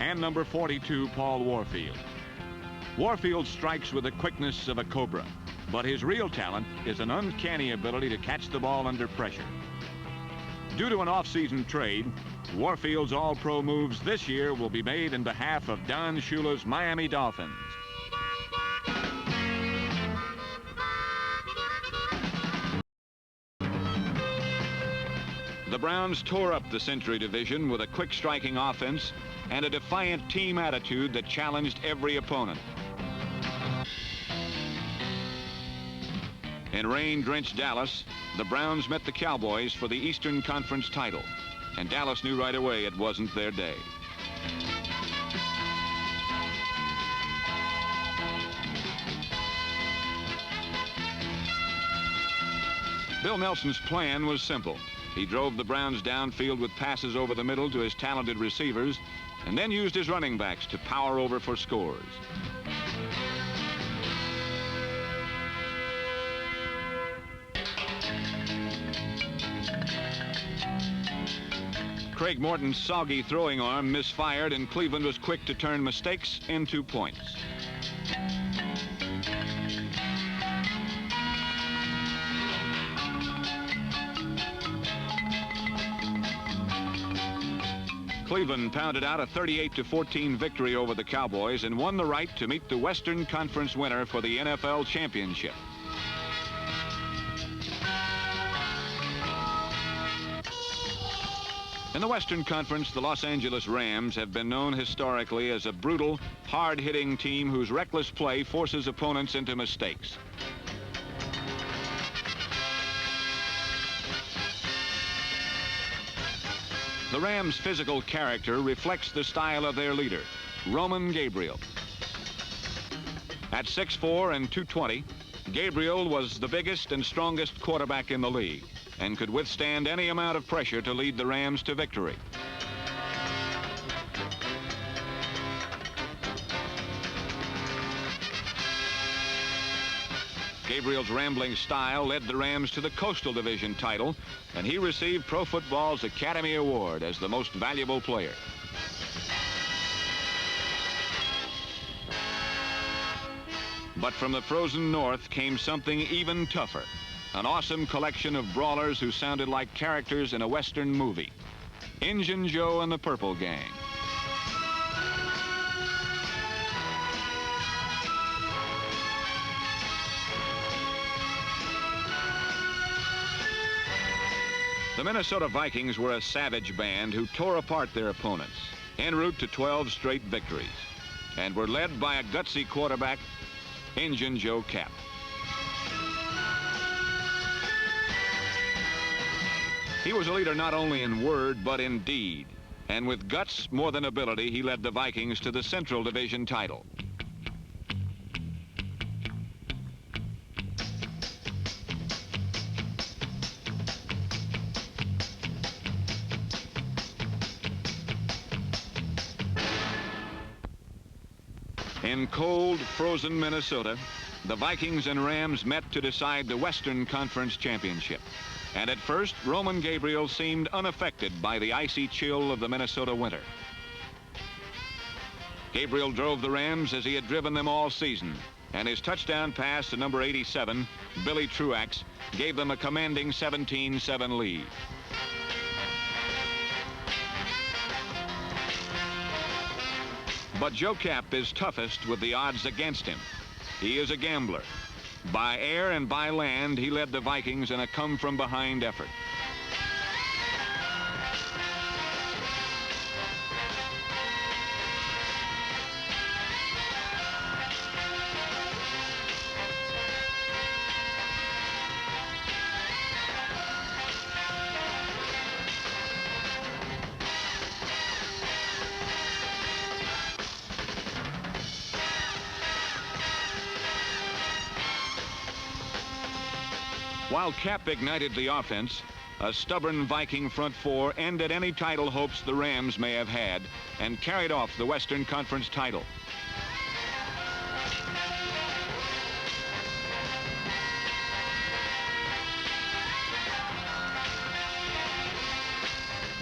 and number 42, Paul Warfield. Warfield strikes with the quickness of a cobra, but his real talent is an uncanny ability to catch the ball under pressure. Due to an off-season trade, Warfield's all-pro moves this year will be made in behalf of Don Shula's Miami Dolphins. The Browns tore up the Century Division with a quick striking offense and a defiant team attitude that challenged every opponent. In rain-drenched Dallas, the Browns met the Cowboys for the Eastern Conference title, and Dallas knew right away it wasn't their day. Bill Nelson's plan was simple. He drove the Browns downfield with passes over the middle to his talented receivers, and then used his running backs to power over for scores. Craig Morton's soggy throwing arm misfired, and Cleveland was quick to turn mistakes into points. Cleveland pounded out a 38-14 victory over the Cowboys and won the right to meet the Western Conference winner for the NFL championship. In the Western Conference, the Los Angeles Rams have been known historically as a brutal, hard-hitting team whose reckless play forces opponents into mistakes. The Rams' physical character reflects the style of their leader, Roman Gabriel. At 6'4" and 220, Gabriel was the biggest and strongest quarterback in the league and could withstand any amount of pressure to lead the Rams to victory. Gabriel's rambling style led the Rams to the Coastal Division title, and he received Pro Football's Academy Award as the most valuable player. But from the frozen north came something even tougher, an awesome collection of brawlers who sounded like characters in a Western movie. Injun Joe and the Purple Gang. The Minnesota Vikings were a savage band who tore apart their opponents en route to 12 straight victories and were led by a gutsy quarterback, Injun Joe Cap. He was a leader not only in word but in deed, and with guts more than ability, he led the Vikings to the Central Division title. In cold, frozen Minnesota, the Vikings and Rams met to decide the Western Conference Championship. And at first, Roman Gabriel seemed unaffected by the icy chill of the Minnesota winter. Gabriel drove the Rams as he had driven them all season, and his touchdown pass to number 87, Billy Truax, gave them a commanding 17-7 lead. But Joe Cap is toughest with the odds against him. He is a gambler. By air and by land, he led the Vikings in a come-from-behind effort. While Cap ignited the offense, a stubborn Viking front four ended any title hopes the Rams may have had and carried off the Western Conference title.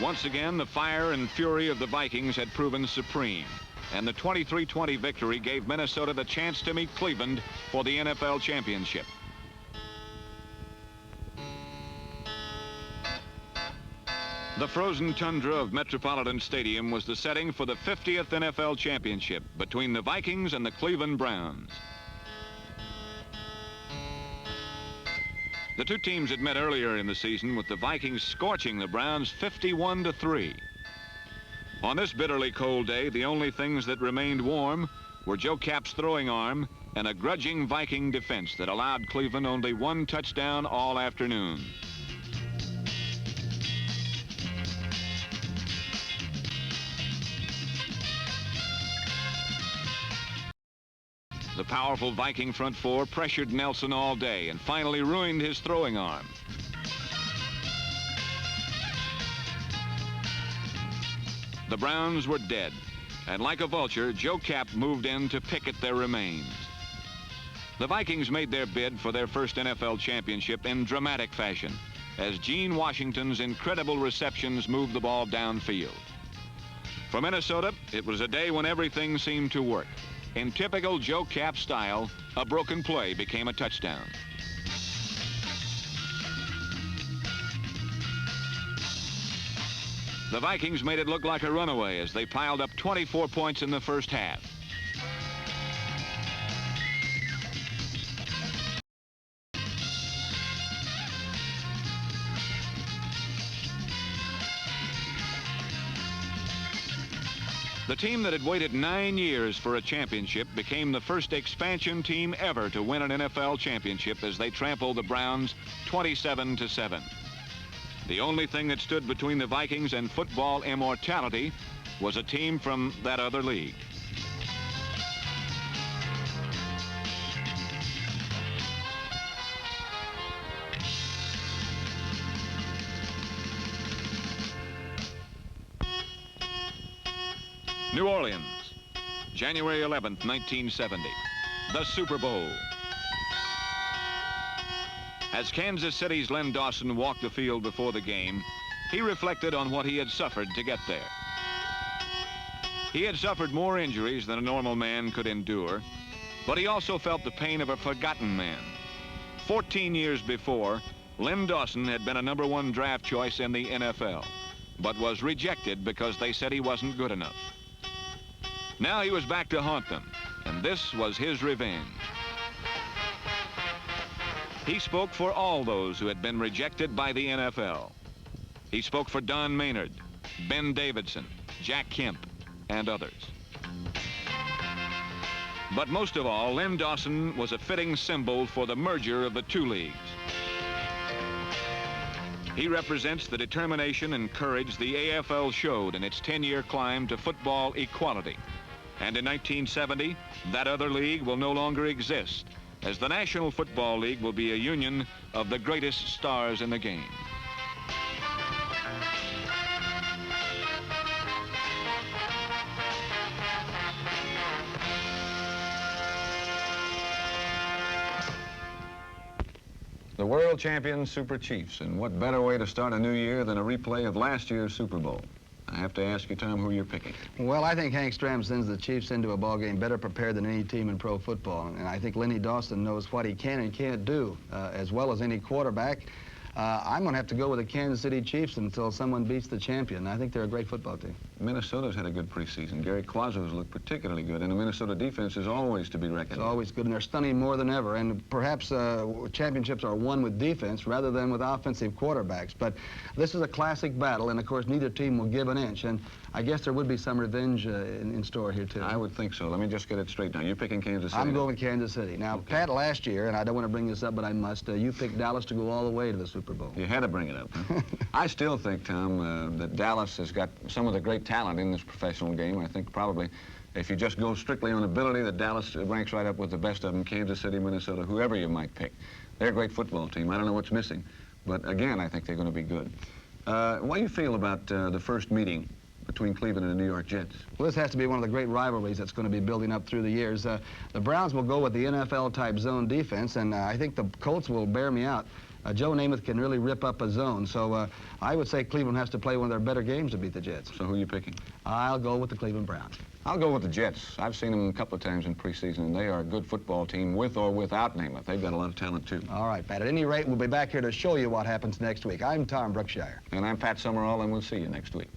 Once again, the fire and fury of the Vikings had proven supreme, and the 23-20 victory gave Minnesota the chance to meet Cleveland for the NFL championship. The frozen tundra of Metropolitan Stadium was the setting for the 50th NFL championship between the Vikings and the Cleveland Browns. The two teams had met earlier in the season, with the Vikings scorching the Browns 51-3. On this bitterly cold day, the only things that remained warm were Joe Kapp's throwing arm and a grudging Viking defense that allowed Cleveland only one touchdown all afternoon. The powerful Viking front four pressured Nelson all day and finally ruined his throwing arm. The Browns were dead, and like a vulture, Joe Kapp moved in to picket their remains. The Vikings made their bid for their first NFL championship in dramatic fashion, as Gene Washington's incredible receptions moved the ball downfield. For Minnesota, it was a day when everything seemed to work. In typical Joe Kapp style, a broken play became a touchdown. The Vikings made it look like a runaway as they piled up 24 points in the first half. The team that had waited 9 years for a championship became the first expansion team ever to win an NFL championship as they trampled the Browns 27-7. The only thing that stood between the Vikings and football immortality was a team from that other league. New Orleans, January 11th, 1970, the Super Bowl. As Kansas City's Len Dawson walked the field before the game, he reflected on what he had suffered to get there. He had suffered more injuries than a normal man could endure, but he also felt the pain of a forgotten man. 14 years before, Len Dawson had been a #1 draft choice in the NFL, but was rejected because they said he wasn't good enough. Now he was back to haunt them, and this was his revenge. He spoke for all those who had been rejected by the NFL. He spoke for Don Maynard, Ben Davidson, Jack Kemp, and others. But most of all, Len Dawson was a fitting symbol for the merger of the two leagues. He represents the determination and courage the AFL showed in its 10-year climb to football equality. And in 1970, that other league will no longer exist, as the National Football League will be a union of the greatest stars in the game. The world champion Super Chiefs, and what better way to start a new year than a replay of last year's Super Bowl? I have to ask you, Tom, who you're picking. Well, I think Hank Stram sends the Chiefs into a ball game better prepared than any team in pro football. And I think Lenny Dawson knows what he can and can't do as well as any quarterback. I'm going to have to go with the Kansas City Chiefs until someone beats the champion. I think they're a great football team. Minnesota's had a good preseason. Gary Quazzo's looked particularly good, and the Minnesota defense is always to be reckoned with. It's always good, and they're stunning more than ever. And perhaps championships are won with defense rather than with offensive quarterbacks. But this is a classic battle, and of course, neither team will give an inch. And I guess there would be some revenge in store here, too. I would think so. Let me just get it straight now. You're picking Kansas City? I'm going with Kansas City. Now, okay. Pat, last year, and I don't want to bring this up, but I must, you picked Dallas to go all the way to the Super Bowl. You had to bring it up, huh? I still think, Tom, that Dallas has got some of the great talent in this professional game. I think probably if you just go strictly on ability, that Dallas ranks right up with the best of them, Kansas City, Minnesota, whoever you might pick. They're a great football team. I don't know what's missing, but again, I think they're going to be good. What do you feel about the first meeting between Cleveland and the New York Jets? Well, this has to be one of the great rivalries that's going to be building up through the years. The Browns will go with the NFL-type zone defense, and I think the Colts will bear me out. Joe Namath can really rip up a zone. So I would say Cleveland has to play one of their better games to beat the Jets. So who are you picking? I'll go with the Cleveland Browns. I'll go with the Jets. I've seen them a couple of times in preseason, and they are a good football team with or without Namath. They've got a lot of talent, too. All right, Pat. At any rate, we'll be back here to show you what happens next week. I'm Tom Brookshire. And I'm Pat Summerall, and we'll see you next week.